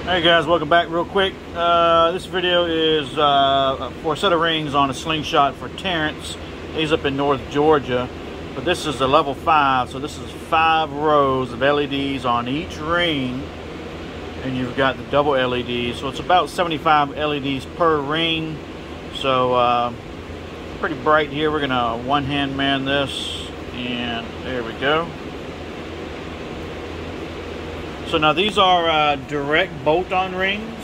Hey guys, welcome back real quick. This video is for a set of rings on a Slingshot for Terrence. He's up in North Georgia, but this is a level 5, so this is 5 rows of LEDs on each ring, and you've got the double LEDs, so it's about 75 LEDs per ring. So pretty bright here. We're gonna one-hand man this, and there we go. So now these are direct bolt-on rings.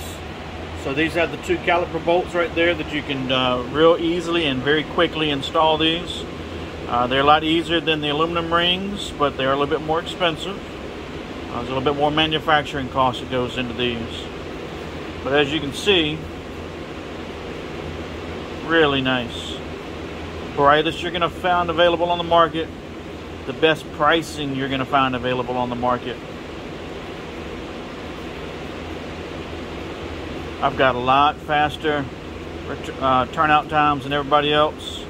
So these have the 2 caliper bolts right there that you can real easily and very quickly install these. They're a lot easier than the aluminum rings, but they're a little bit more expensive. There's a little bit more manufacturing cost that goes into these. But as you can see, really nice. Brightest you're going to find available on the market. The best pricing you're going to find available on the market. I've got a lot faster turnout times than everybody else.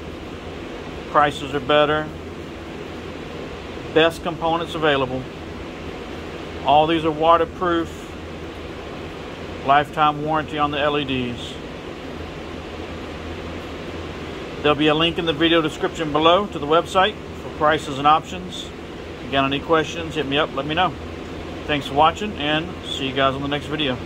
Prices are better. Best components available. All these are waterproof. Lifetime warranty on the LEDs. There'll be a link in the video description below to the website for prices and options. If you got any questions, hit me up, let me know. Thanks for watching, and see you guys on the next video.